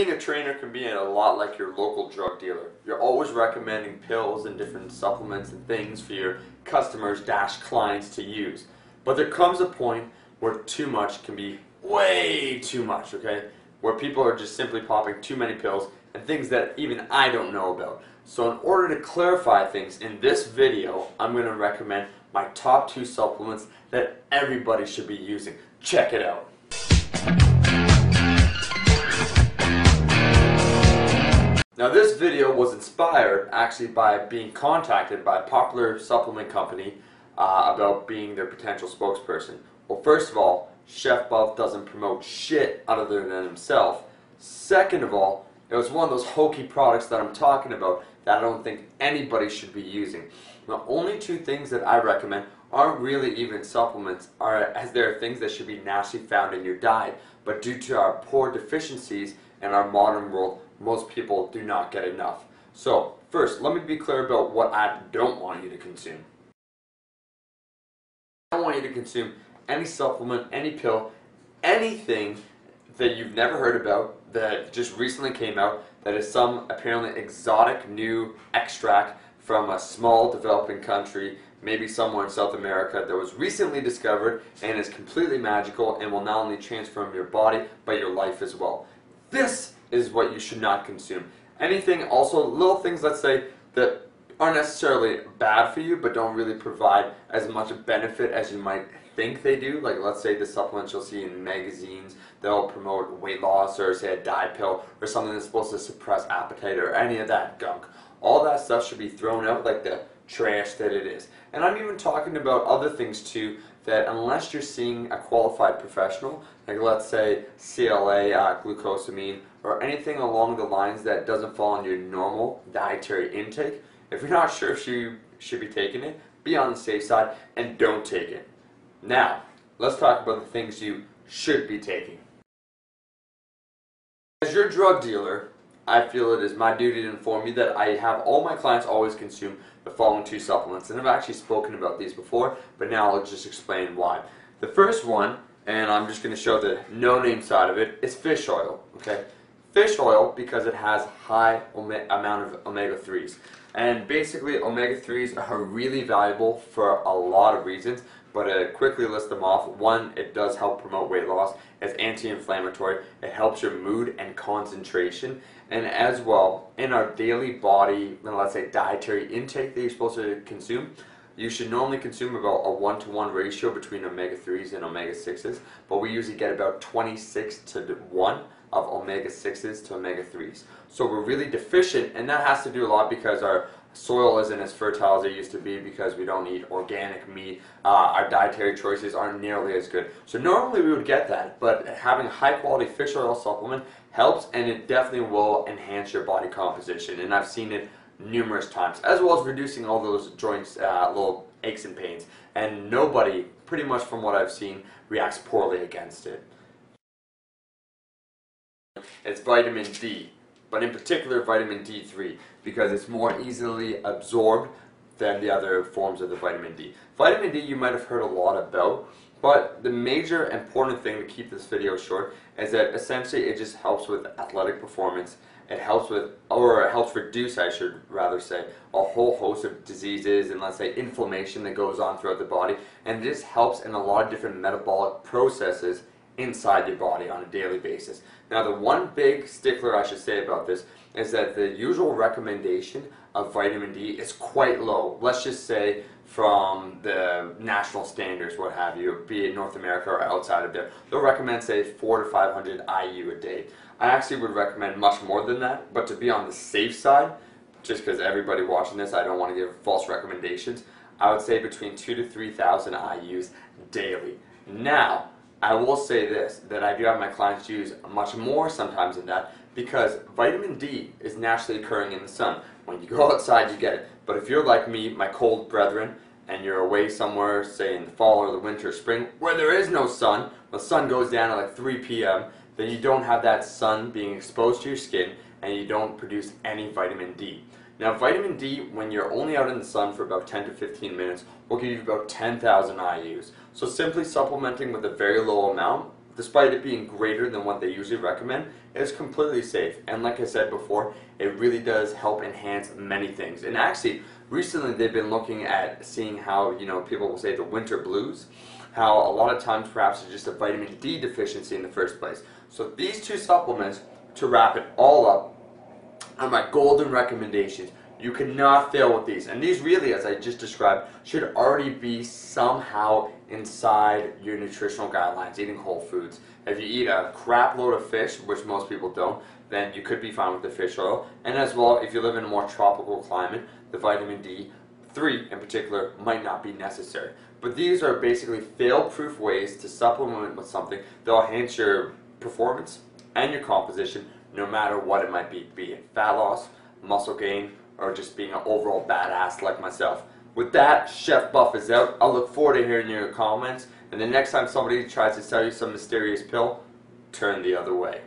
Being a trainer can be a lot like your local drug dealer. You're always recommending pills and different supplements and things for your customers / clients to use. But there comes a point where too much can be way too much, okay? Where people are just simply popping too many pills and things that even I don't know about. So in order to clarify things in this video, I'm going to recommend my top 2 supplements that everybody should be using. Check it out. Now this video was inspired actually by being contacted by a popular supplement company about being their potential spokesperson. Well, first of all, Chef Buff doesn't promote shit other than himself. Second of all, it was one of those hokey products that I'm talking about that I don't think anybody should be using. The only 2 things that I recommend aren't really even supplements, as there are things that should be naturally found in your diet, but due to our poor deficiencies in our modern world, most people do not get enough. So, first, let me be clear about what I don't want you to consume. I don't want you to consume any supplement, any pill, anything that you've never heard about, that just recently came out, that is some apparently exotic new extract from a small developing country, maybe somewhere in South America, that was recently discovered and is completely magical and will not only transform your body, but your life as well. This is what you should not consume. Anything, also little things, let's say, that aren't necessarily bad for you, but don't really provide as much benefit as you might think they do. Like, let's say the supplements you'll see in magazines, they'll promote weight loss, or say a diet pill, or something that's supposed to suppress appetite, or any of that gunk. All that stuff should be thrown out like the trash that it is. And I'm even talking about other things too, that unless you're seeing a qualified professional, like let's say CLA, glucosamine, or anything along the lines that doesn't fall on your normal dietary intake, if you're not sure if you should be taking it, be on the safe side and don't take it. Now, let's talk about the things you should be taking. As your drug dealer, I feel it is my duty to inform you that I have all my clients always consume the following 2 supplements. And I've actually spoken about these before, but now I'll just explain why. The first one, and I'm just going to show the no-name side of it, is fish oil. Okay, fish oil, because it has high amount of omega-3s. And basically, omega-3s are really valuable for a lot of reasons, but to quickly list them off: 1, it does help promote weight loss. It's anti-inflammatory. It helps your mood and concentration. And as well, in our daily body, let's say dietary intake that you're supposed to consume, you should normally consume about a 1-to-1 ratio between omega-3s and omega-6s, but we usually get about 26-to-1 of omega-6s to omega-3s. So we're really deficient, and that has to do a lot because our soil isn't as fertile as it used to be, because we don't eat organic meat. Our dietary choices aren't nearly as good. So normally we would get that, but having a high quality fish oil supplement helps, and it definitely will enhance your body composition. And I've seen it numerous times, as well as reducing all those joints, little aches and pains. And nobody, pretty much from what I've seen, reacts poorly against it. It's vitamin D, but in particular vitamin D3, because it's more easily absorbed than the other forms of the vitamin D. Vitamin D you might have heard a lot about, but the major important thing, to keep this video short, is that essentially it just helps with athletic performance. It helps with, or it helps reduce, I should rather say, a whole host of diseases and, let's say, inflammation that goes on throughout the body, and it just helps in a lot of different metabolic processes inside your body on a daily basis. Now, the one big stickler I should say about this is that the usual recommendation of vitamin D is quite low. Let's just say from the national standards, what have you, be it North America or outside of there. They'll recommend, say, 400 to 500 IU a day. I actually would recommend much more than that, but to be on the safe side, just because everybody watching this, I don't want to give false recommendations, I would say between 2,000 to 3,000 IUs daily. Now, I will say this, that I do have my clients use much more sometimes than that, because vitamin D is naturally occurring in the sun. When you go outside, you get it. But if you're like me, my cold brethren, and you're away somewhere, say in the fall or the winter or spring, where there is no sun, the sun goes down at like 3 p.m., then you don't have that sun being exposed to your skin, and you don't produce any vitamin D. Now, vitamin D, when you're only out in the sun for about 10 to 15 minutes, will give you about 10,000 IUs. So simply supplementing with a very low amount despite it being greater than what they usually recommend, it's completely safe. And like I said before, it really does help enhance many things. And actually, recently they've been looking at seeing how, people will say the winter blues, how a lot of times perhaps it's just a vitamin D deficiency in the first place. So these two supplements, to wrap it all up, are my golden recommendations. You cannot fail with these. And these really, as I just described, should already be somehow inside your nutritional guidelines, eating whole foods. If you eat a crap load of fish, which most people don't, then you could be fine with the fish oil. And as well, if you live in a more tropical climate, the vitamin D3 in particular might not be necessary. But these are basically fail-proof ways to supplement with something that will enhance your performance and your composition, no matter what it might be it fat loss, muscle gain, or just being an overall badass like myself. With that, Chef Buff is out. I'll look forward to hearing your comments, and the next time somebody tries to sell you some mysterious pill, turn the other way.